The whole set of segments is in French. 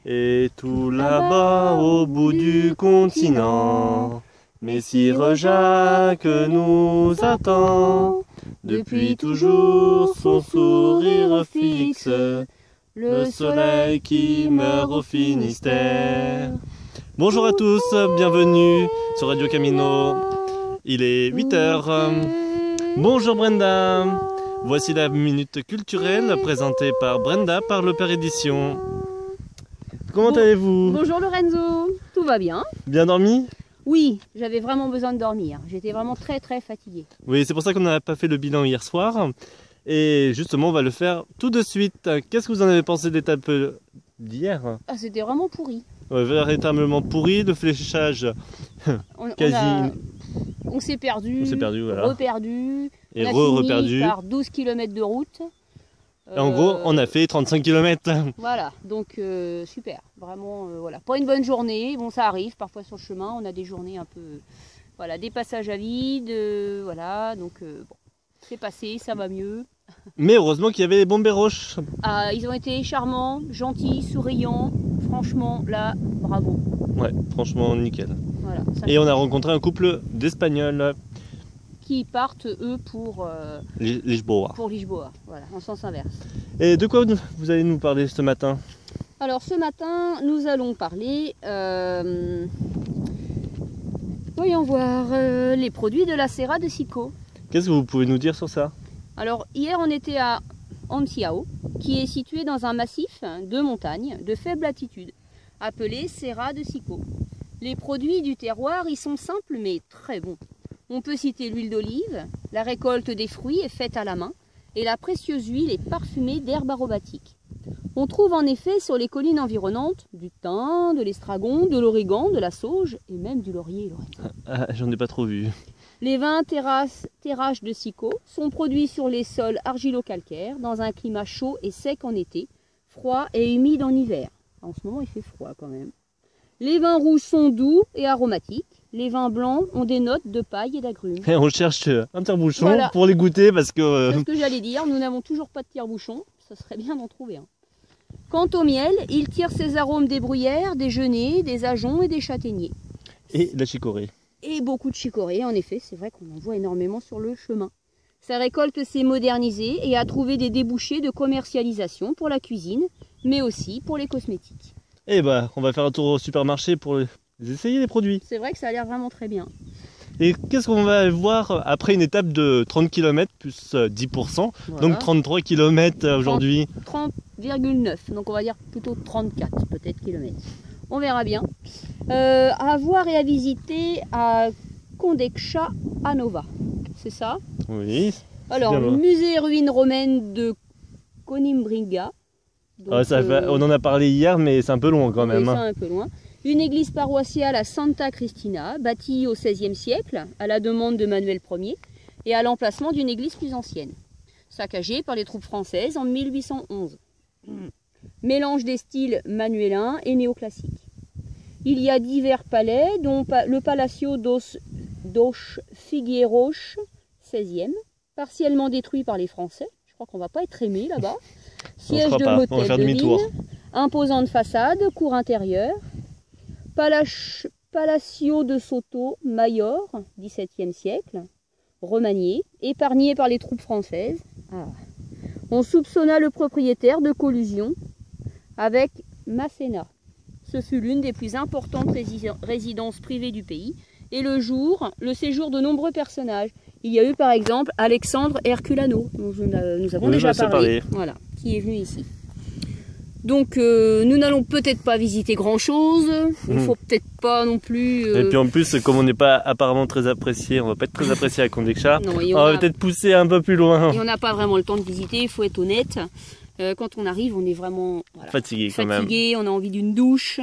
Et tout là-bas au bout du continent, Messire Jacques nous attend. Depuis toujours son sourire fixe, le soleil qui meurt au Finistère. Bonjour à tous, bienvenue sur Radio Camino. Il est 8h. Bonjour Brenda. Voici la minute culturelle présentée par Brenda par Le Père Édition. Comment allez-vous? Bonjour Lorenzo, tout va bien? Bien dormi? Oui, j'avais vraiment besoin de dormir. J'étais vraiment très fatiguée. Oui, c'est pour ça qu'on n'a pas fait le bilan hier soir. Et justement, on va le faire tout de suite. Qu'est-ce que vous en avez pensé de l'étape d'hier? Ah, c'était vraiment pourri. Ouais, véritablement pourri, le fléchage On s'est perdu, voilà. reperdu, Et on a fini reperdu. par 12 km de route. Et en gros, on a fait 35 km. Voilà, donc super, vraiment, voilà. Pas une bonne journée, bon ça arrive, parfois sur le chemin, on a des journées un peu, voilà, des passages à vide, voilà, donc bon, c'est passé, ça va mieux. Mais heureusement qu'il y avait les bombes roches. Ah, ils ont été charmants, gentils, souriants, franchement, là, bravo. Ouais, franchement, nickel. Voilà, et on a rencontré un couple d'Espagnols. Qui partent, eux, pour Lisboa. Pour Lisboa, voilà, en sens inverse. Et de quoi vous allez nous parler ce matin? Alors, ce matin, nous allons parler, voyons voir, les produits de la Serra de Sico. Qu'est-ce que vous pouvez nous dire sur ça? Alors, hier, on était à Anciao, qui est situé dans un massif de montagnes de faible altitude, appelé Serra de Sico. Les produits du terroir y sont simples, mais très bons. On peut citer l'huile d'olive, la récolte des fruits est faite à la main, et la précieuse huile est parfumée d'herbes aromatiques. On trouve en effet sur les collines environnantes du thym, de l'estragon, de l'origan, de la sauge et même du laurier. Ah, j'en ai pas trop vu. Les vins terraches de Sico sont produits sur les sols argilo-calcaires dans un climat chaud et sec en été, froid et humide en hiver. En ce moment il fait froid quand même. Les vins rouges sont doux et aromatiques. Les vins blancs ont des notes de paille et d'agrumes. Et on cherche un tire-bouchon Voilà. pour les goûter parce que... C'est ce que j'allais dire, nous n'avons toujours pas de tire-bouchon, ça serait bien d'en trouver un. Quant au miel, il tire ses arômes des bruyères, des genêts, des ajoncs et des châtaigniers. Et la chicorée. Et beaucoup de chicorée, en effet, c'est vrai qu'on en voit énormément sur le chemin. Sa récolte s'est modernisée et a trouvé des débouchés de commercialisation pour la cuisine, mais aussi pour les cosmétiques. Et bah, on va faire un tour au supermarché pour essayer les produits. C'est vrai que ça a l'air vraiment très bien. Et qu'est-ce qu'on va voir après une étape de 30 km plus 10%, Voilà. donc 33 km aujourd'hui. 30,9, donc on va dire plutôt 34 peut-être kilomètres. On verra bien. À voir et à visiter à Condexa à Nova, c'est ça? Oui. Alors, bien le bon. musée et ruines romaines de Coimbra. Ah, on en a parlé hier, mais c'est un peu loin quand même. Oui, c'est un peu loin. Une église paroissiale à Santa Cristina, bâtie au XVIe siècle, à la demande de Manuel Ier, et à l'emplacement d'une église plus ancienne, saccagée par les troupes françaises en 1811. Mélange des styles manuélins et néoclassiques. Il y a divers palais, dont le Palacio dos Figueiros, 16e, partiellement détruit par les Français. Je crois qu'on ne va pas être aimé là-bas. Siège de l'hôtel de Lille, imposante façade, cour intérieure. Palacio de Soto Mayor, 17e siècle, remanié, épargné par les troupes françaises. Ah. On soupçonna le propriétaire de collusion avec Masséna. Ce fut l'une des plus importantes résidences privées du pays et le séjour de nombreux personnages. Il y a eu par exemple Alexandre Herculano, dont nous avons déjà parlé, voilà, qui est venu ici. Donc nous n'allons peut-être pas visiter grand chose, il faut peut-être pas non plus... Et puis en plus, comme on n'est pas apparemment très apprécié, on va pas être très apprécié à Condexa, on va peut-être pousser un peu plus loin. Et on n'a pas vraiment le temps de visiter, il faut être honnête. Quand on arrive, on est vraiment fatigué quand même. On a envie d'une douche,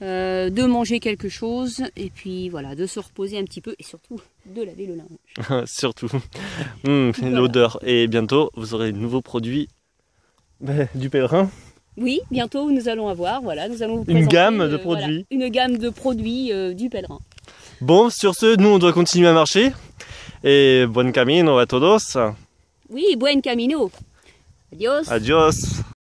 de manger quelque chose, et puis voilà, de se reposer un petit peu, et surtout de laver le linge. Surtout. L'odeur. Et bientôt, vous aurez de nouveaux produits du pèlerin. Oui, bientôt nous allons avoir, voilà, nous allons vous présenter une gamme de produits. Voilà, une gamme de produits du pèlerin. Bon, sur ce, nous on doit continuer à marcher. Et buen camino a todos. Oui, buen camino. Adios. Adios.